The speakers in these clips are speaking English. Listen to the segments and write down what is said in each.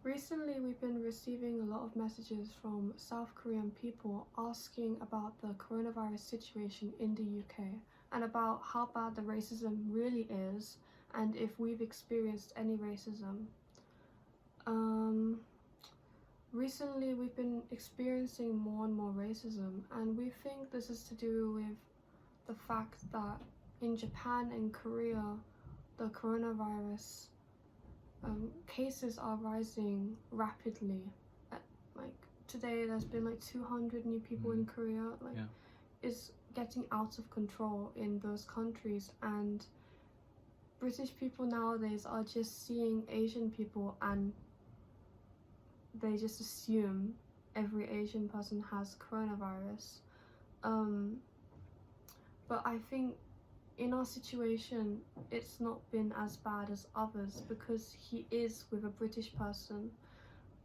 Recently, we've been receiving a lot of messages from South Korean people asking about the coronavirus situation in the UK and about how bad the racism really is and if we've experienced any racism. Recently, we've been experiencing more and more racism, and we think this is to do with the fact that in Japan and Korea, the coronavirus cases are rising rapidly. Like today, there's been like 200 new people in Korea. It's getting out of control in those countries, and British people nowadays are just seeing Asian people and they just assume every Asian person has coronavirus. But I think in our situation, it's not been as bad as others because he is with a British person.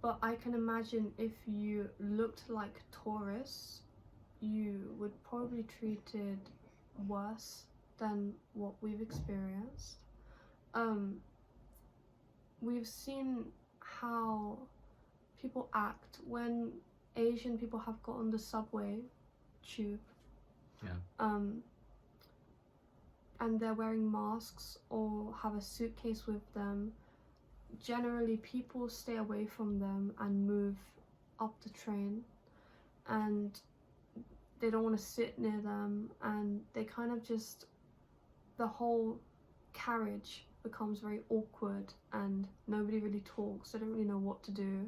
But I can imagine if you looked like tourists, you would probably be treated worse than what we've experienced. We've seen how people act when Asian people have got on the subway tube. And they're wearing masks or have a suitcase with them. Generally, people stay away from them and move up the train, and they don't want to sit near them, and they kind of just, the whole carriage becomes very awkward and nobody really talks. They don't really know what to do.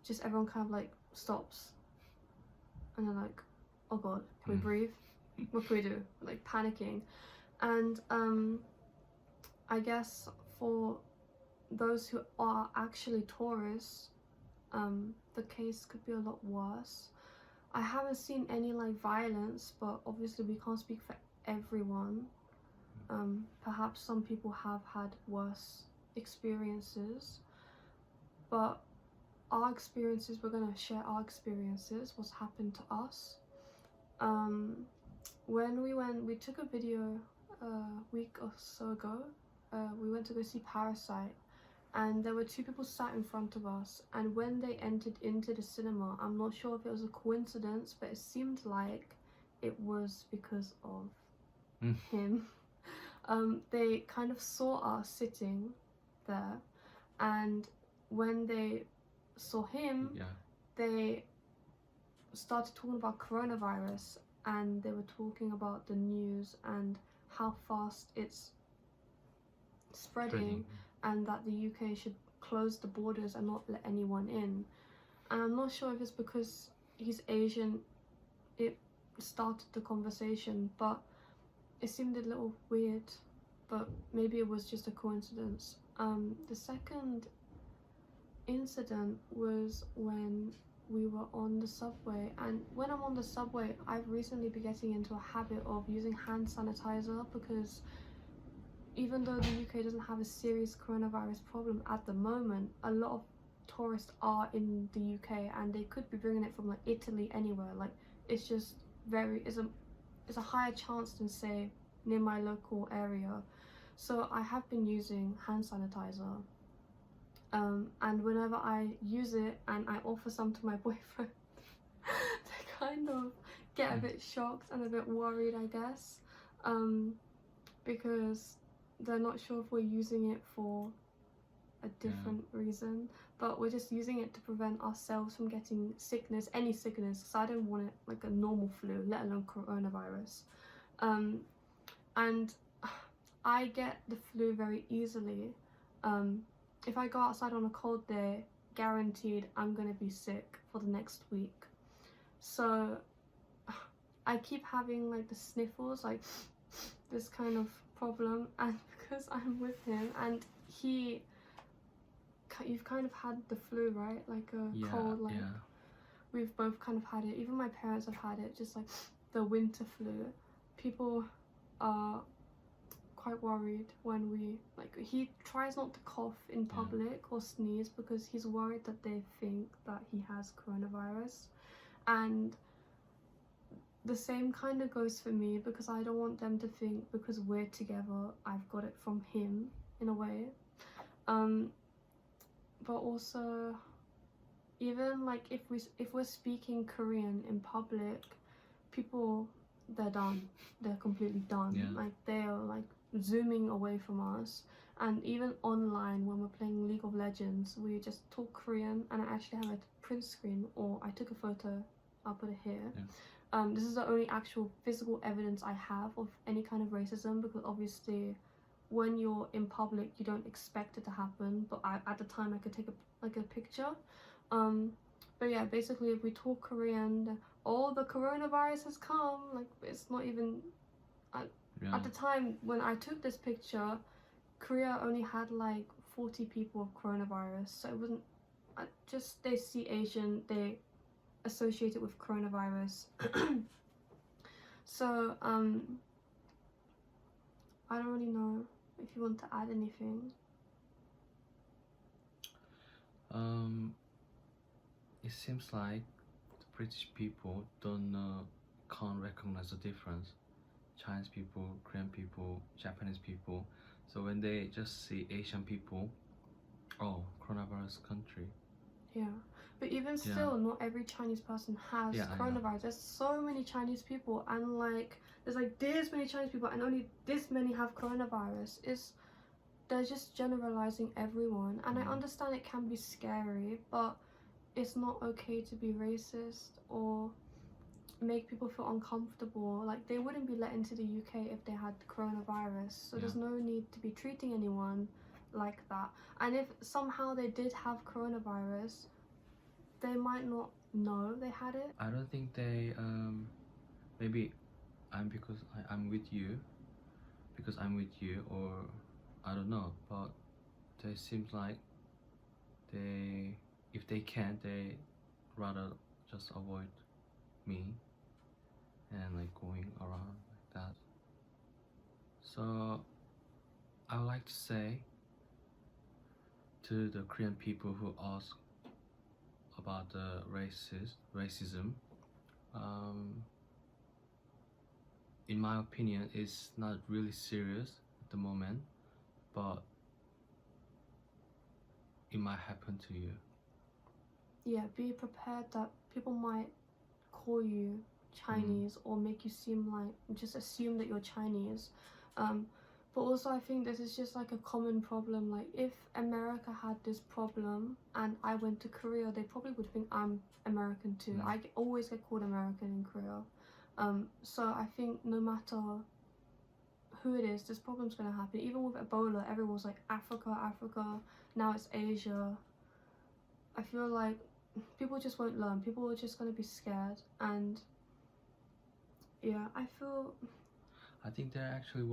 Just everyone kind of like stops and they're like, oh god, can we breathe? What can we do? Like panicking. And I guess for those who are actually tourists, the case could be a lot worse. I haven't seen any like violence, but obviously we can't speak for everyone. Perhaps some people have had worse experiences, but our experiences, we're gonna share our experiences, what's happened to us. When we took a video a week or so ago. We went to go see Parasite, and there were two people sat in front of us, and when they entered into the cinema, I'm not sure if it was a coincidence, but it seemed like it was because of him. They kind of saw us sitting there, and when they saw him, they started talking about coronavirus, and they were talking about the news and how fast it's spreading, and that the UK should close the borders and not let anyone in. And I'm not sure if it's because he's Asian, it started the conversation, but it seemed a little weird, but maybe it was just a coincidence. The second incident was when we were on the subway, and when I'm on the subway, I've recently been getting into a habit of using hand sanitizer, because even though the UK doesn't have a serious coronavirus problem at the moment, a lot of tourists are in the UK and they could be bringing it from like Italy, anywhere. Like it's just it's a higher chance than say near my local area. So I have been using hand sanitizer. And whenever I use it and I offer some to my boyfriend, they kind of get a bit shocked and a bit worried, I guess, because they're not sure if we're using it for a different reason, but we're just using it to prevent ourselves from getting sickness, any sickness, because I don't want it like a normal flu, let alone coronavirus. And I get the flu very easily. If I go outside on a cold day, guaranteed I'm gonna be sick for the next week. So I keep having like the sniffles, like this kind of problem, and because I'm with him and you've kind of had the flu, right? Like a cold, like we've both kind of had it. Even my parents have had it, just like the winter flu. People are quite worried when he tries not to cough in public or sneeze because he's worried that they think that he has coronavirus. And the same kind of goes for me, because I don't want them to think because we're together I've got it from him in a way. but also even like if we're speaking Korean in public, people, they're done. They're completely done. Yeah. Like they're like zooming away from us. And even online when we're playing League of Legends, we just talk Korean, and I actually have a print screen, or I took a photo, I'll put it here. Yeah. This is the only actual physical evidence I have of any kind of racism, because obviously when you're in public you don't expect it to happen, but at the time I could take a picture. But yeah, basically if we talk Korean, oh, the coronavirus has come, like it's not even Yeah. at the time when I took this picture, Korea only had like 40 people with coronavirus, so it wasn't just they see Asian, they associate it with coronavirus. So I don't really know if you want to add anything. It seems like the British people can't recognize the difference. Chinese people, Korean people, Japanese people. So when they just see Asian people, oh, coronavirus country. Yeah, but even still, not every Chinese person has coronavirus. There's so many Chinese people, and like there's like this many Chinese people, and only this many have coronavirus. They're just generalizing everyone, and I understand it can be scary, but it's not okay to be racist or make people feel uncomfortable. Like they wouldn't be let into the UK if they had coronavirus, so there's no need to be treating anyone like that. And if somehow they did have coronavirus, they might not know they had it. I don't think they maybe I'm with you or I don't know, but they seems like if they can't, they rather just avoid me and like going around like that. So I would like to say to the Korean people who ask about the racism, in my opinion, it's not really serious at the moment, but it might happen to you. Yeah, be prepared that people might call you Chinese or make you seem like, just assume that you're Chinese. But also I think this is just like a common problem. Like if America had this problem and I went to Korea, they probably would think I'm American too. I always get called American in Korea. So I think no matter who it is, this problem's gonna happen. Even with Ebola, everyone's like Africa, now it's Asia. I feel like people just won't learn. People are just gonna be scared, and yeah, I think they're actually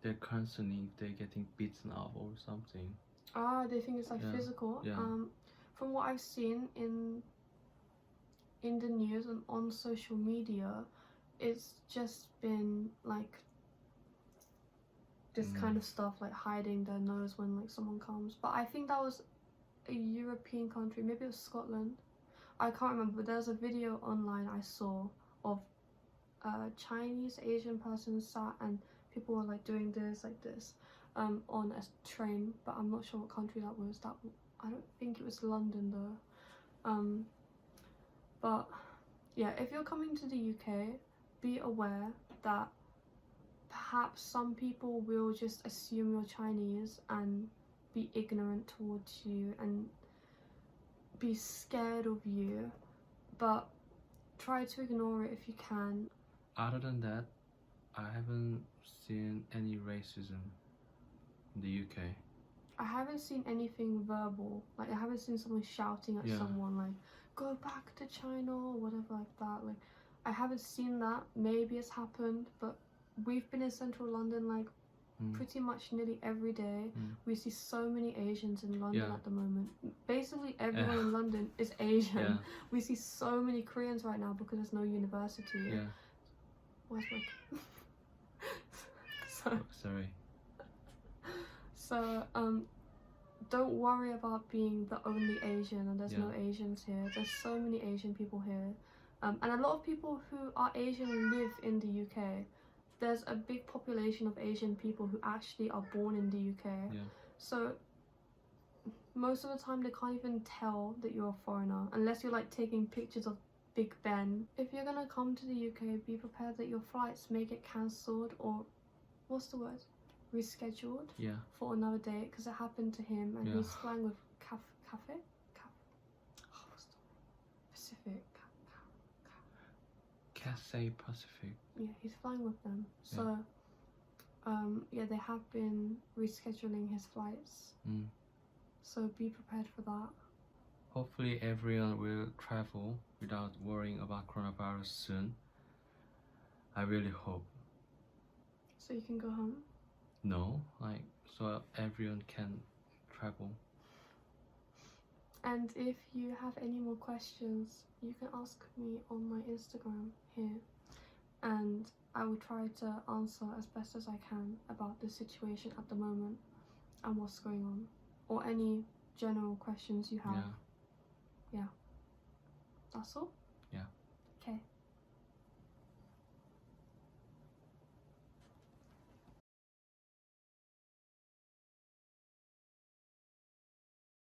they're concerning if they're getting beaten up or something. They think it's like physical. Yeah. From what I've seen in the news and on social media, it's just been like this kind of stuff, like hiding their nose when like someone comes. But I think that was a European country, maybe it was Scotland, I can't remember, but there's a video online I saw of a Chinese Asian person sat and people were like doing this like this on a train, but I'm not sure what country that was. I don't think it was London though. But yeah, if you're coming to the UK, be aware that perhaps some people will just assume you're Chinese and be ignorant towards you and be scared of you, but try to ignore it if you can. Other than that, I haven't seen any racism in the UK. I haven't seen anything verbal, like I haven't seen someone shouting at someone like go back to China or whatever like that. Like I haven't seen that. Maybe it's happened, but we've been in central London like pretty much nearly every day. We see so many Asians in London at the moment. Basically everyone in London is Asian. We see so many Koreans right now because there's no university. Where's my Sorry. So don't worry about being the only Asian and there's no Asians here. There's so many Asian people here, and a lot of people who are Asian live in the UK. There's a big population of Asian people who actually are born in the UK. So most of the time they can't even tell that you're a foreigner unless you're like taking pictures of Big Ben. If you're gonna come to the UK, be prepared that your flights may get cancelled or what's the word? Rescheduled Yeah. for another day, because it happened to him and Yeah. he's flying with Cathay? Oh, what's the Pacific? Cathay Pacific. Yeah, he's flying with them. Yeah. So yeah, they have been rescheduling his flights. Mm. So be prepared for that. Hopefully everyone will travel without worrying about coronavirus soon. I really hope. So you can go home. No, like, so everyone can travel. And if you have any more questions, you can ask me on my Instagram here, and I will try to answer as best as I can about the situation at the moment and what's going on, or any general questions you have. Yeah. That's all? Yeah. Okay.